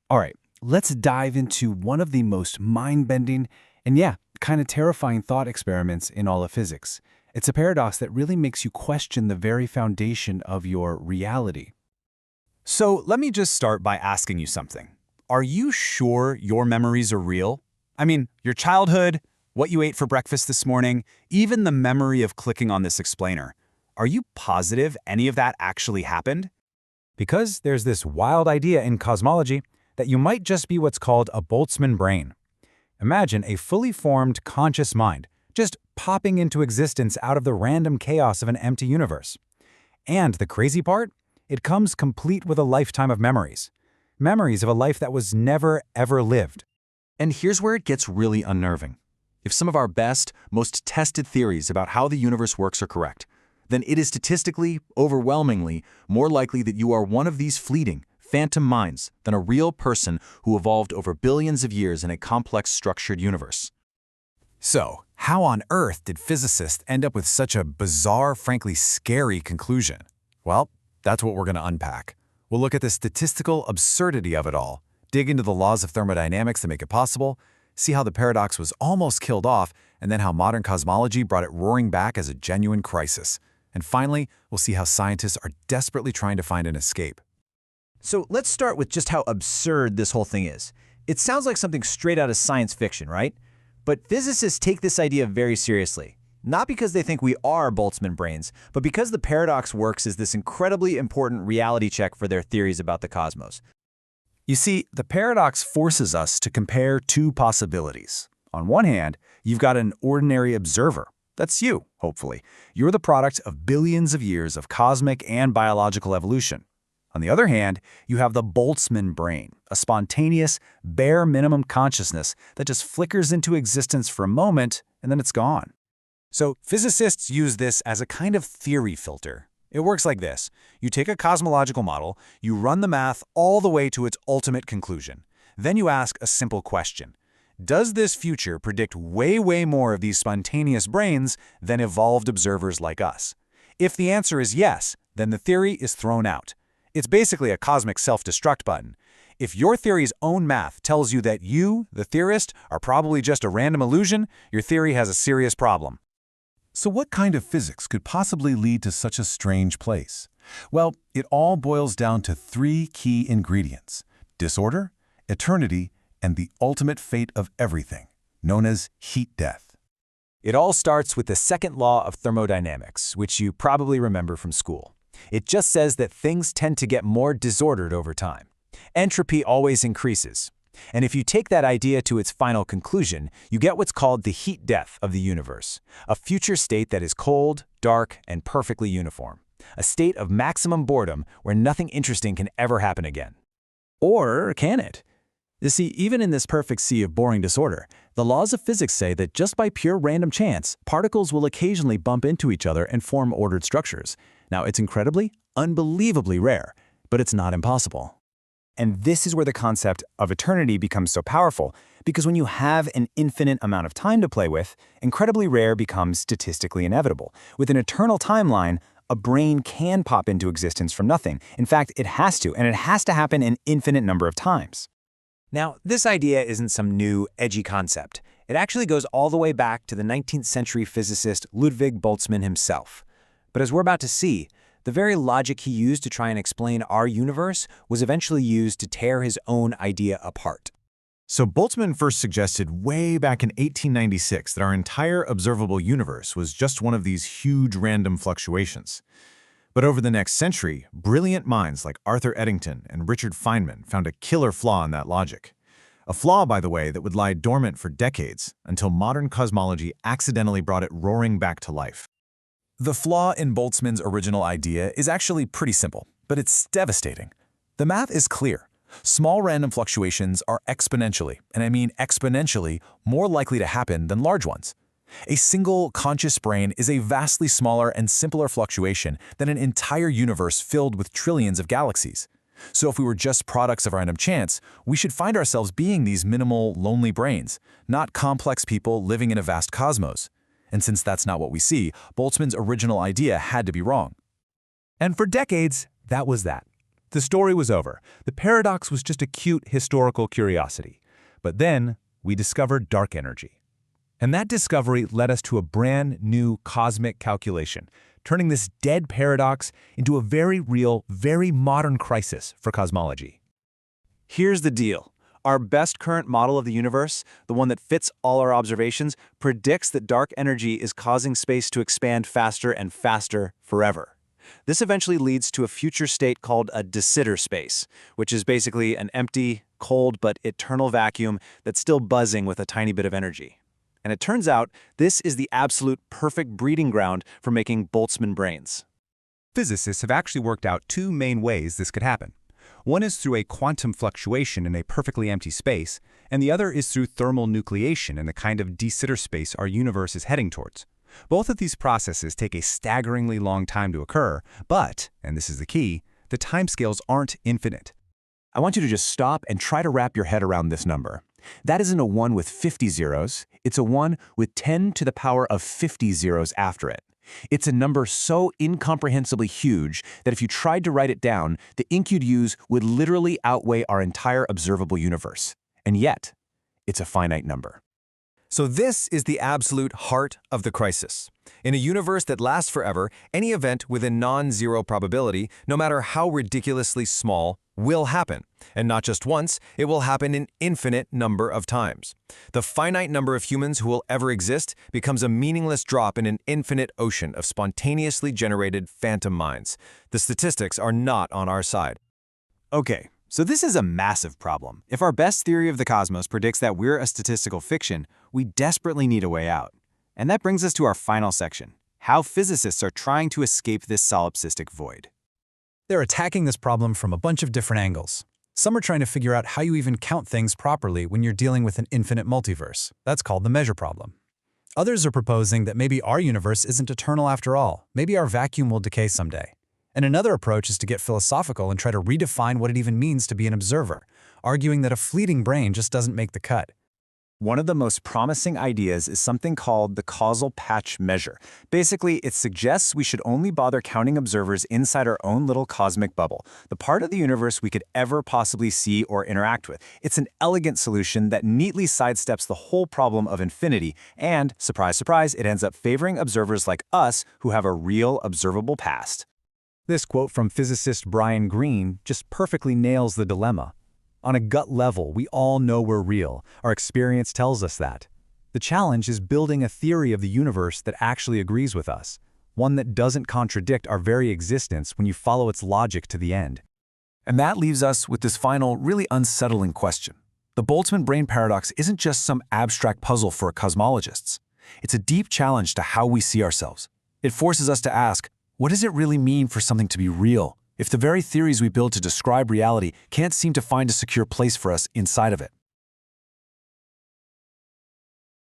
All right, let's dive into one of the most mind-bending and, yeah, kind of terrifying thought experiments in all of physics. It's a paradox that really makes you question the very foundation of your reality. So let me just start by asking you something. Are you sure your memories are real? I mean, your childhood, what you ate for breakfast this morning, even the memory of clicking on this explainer. Are you positive any of that actually happened? Because there's this wild idea in cosmology that you might just be what's called a Boltzmann brain. Imagine a fully formed, conscious mind, just popping into existence out of the random chaos of an empty universe. And the crazy part? It comes complete with a lifetime of memories. Memories of a life that was never, ever lived. And here's where it gets really unnerving. If some of our best, most tested theories about how the universe works are correct, then it is statistically, overwhelmingly, more likely that you are one of these fleeting, phantom minds than a real person who evolved over billions of years in a complex, structured universe. So, how on earth did physicists end up with such a bizarre, frankly scary conclusion? Well, that's what we're going to unpack. We'll look at the statistical absurdity of it all, dig into the laws of thermodynamics that make it possible, see how the paradox was almost killed off, and then how modern cosmology brought it roaring back as a genuine crisis. And finally, we'll see how scientists are desperately trying to find an escape. So let's start with just how absurd this whole thing is. It sounds like something straight out of science fiction, right? But physicists take this idea very seriously. Not because they think we are Boltzmann brains, but because the paradox works as this incredibly important reality check for their theories about the cosmos. You see, the paradox forces us to compare two possibilities. On one hand, you've got an ordinary observer. That's you, hopefully. You're the product of billions of years of cosmic and biological evolution. On the other hand, you have the Boltzmann brain, a spontaneous, bare minimum consciousness that just flickers into existence for a moment and then it's gone. So physicists use this as a kind of theory filter. It works like this. You take a cosmological model, you run the math all the way to its ultimate conclusion. Then you ask a simple question. Does this future predict way, way more of these spontaneous brains than evolved observers like us? If the answer is yes, then the theory is thrown out. It's basically a cosmic self-destruct button. If your theory's own math tells you that you, the theorist, are probably just a random illusion, your theory has a serious problem. So what kind of physics could possibly lead to such a strange place? Well, it all boils down to three key ingredients: disorder, eternity, and the ultimate fate of everything, known as heat death. It all starts with the second law of thermodynamics, which you probably remember from school. It just says that things tend to get more disordered over time. Entropy always increases. And if you take that idea to its final conclusion, you get what's called the heat death of the universe, a future state that is cold, dark, and perfectly uniform, a state of maximum boredom where nothing interesting can ever happen again. Or can it? You see, even in this perfect sea of boring disorder, the laws of physics say that just by pure random chance, particles will occasionally bump into each other and form ordered structures. Now, it's incredibly, unbelievably rare, but it's not impossible. And this is where the concept of eternity becomes so powerful, because when you have an infinite amount of time to play with, incredibly rare becomes statistically inevitable. With an eternal timeline, a brain can pop into existence from nothing. In fact, it has to, and it has to happen an infinite number of times. Now, this idea isn't some new, edgy concept. It actually goes all the way back to the 19th century physicist Ludwig Boltzmann himself. But as we're about to see, the very logic he used to try and explain our universe was eventually used to tear his own idea apart. So Boltzmann first suggested way back in 1896 that our entire observable universe was just one of these huge random fluctuations. But over the next century, brilliant minds like Arthur Eddington and Richard Feynman found a killer flaw in that logic. A flaw, by the way, that would lie dormant for decades until modern cosmology accidentally brought it roaring back to life. The flaw in Boltzmann's original idea is actually pretty simple, but it's devastating. The math is clear. Small random fluctuations are exponentially, and I mean exponentially, more likely to happen than large ones. A single conscious brain is a vastly smaller and simpler fluctuation than an entire universe filled with trillions of galaxies. So if we were just products of random chance, we should find ourselves being these minimal, lonely brains, not complex people living in a vast cosmos. And since that's not what we see, Boltzmann's original idea had to be wrong. And for decades, that was that. The story was over. The paradox was just a cute historical curiosity. But then we discovered dark energy. And that discovery led us to a brand new cosmic calculation, turning this dead paradox into a very real, very modern crisis for cosmology. Here's the deal. Our best current model of the universe, the one that fits all our observations, predicts that dark energy is causing space to expand faster and faster forever. This eventually leads to a future state called a de Sitter space, which is basically an empty, cold, but eternal vacuum that's still buzzing with a tiny bit of energy. And it turns out this is the absolute perfect breeding ground for making Boltzmann brains. Physicists have actually worked out two main ways this could happen. One is through a quantum fluctuation in a perfectly empty space, and the other is through thermal nucleation in the kind of de Sitter space our universe is heading towards. Both of these processes take a staggeringly long time to occur, but, and this is the key, the timescales aren't infinite. I want you to just stop and try to wrap your head around this number. That isn't a 1 with 50 zeros, it's a 1 with 10 to the power of 50 zeros after it. It's a number so incomprehensibly huge that if you tried to write it down, the ink you'd use would literally outweigh our entire observable universe. And yet, it's a finite number. So this is the absolute heart of the crisis. In a universe that lasts forever, any event with a non-zero probability, no matter how ridiculously small, will happen. And not just once, it will happen an infinite number of times. The finite number of humans who will ever exist becomes a meaningless drop in an infinite ocean of spontaneously generated phantom minds. The statistics are not on our side. Okay, so this is a massive problem. If our best theory of the cosmos predicts that we're a statistical fiction, we desperately need a way out. And that brings us to our final section, how physicists are trying to escape this solipsistic void. They're attacking this problem from a bunch of different angles. Some are trying to figure out how you even count things properly when you're dealing with an infinite multiverse. That's called the measure problem. Others are proposing that maybe our universe isn't eternal after all. Maybe our vacuum will decay someday. And another approach is to get philosophical and try to redefine what it even means to be an observer, arguing that a fleeting brain just doesn't make the cut. One of the most promising ideas is something called the causal patch measure. Basically, it suggests we should only bother counting observers inside our own little cosmic bubble, the part of the universe we could ever possibly see or interact with. It's an elegant solution that neatly sidesteps the whole problem of infinity, and, surprise, surprise, it ends up favoring observers like us who have a real observable past. This quote from physicist Brian Greene just perfectly nails the dilemma. On a gut level, we all know we're real. Our experience tells us that. The challenge is building a theory of the universe that actually agrees with us, one that doesn't contradict our very existence when you follow its logic to the end. And that leaves us with this final, really unsettling question. The Boltzmann Brain paradox isn't just some abstract puzzle for cosmologists. It's a deep challenge to how we see ourselves. It forces us to ask, what does it really mean for something to be real, if the very theories we build to describe reality can't seem to find a secure place for us inside of it?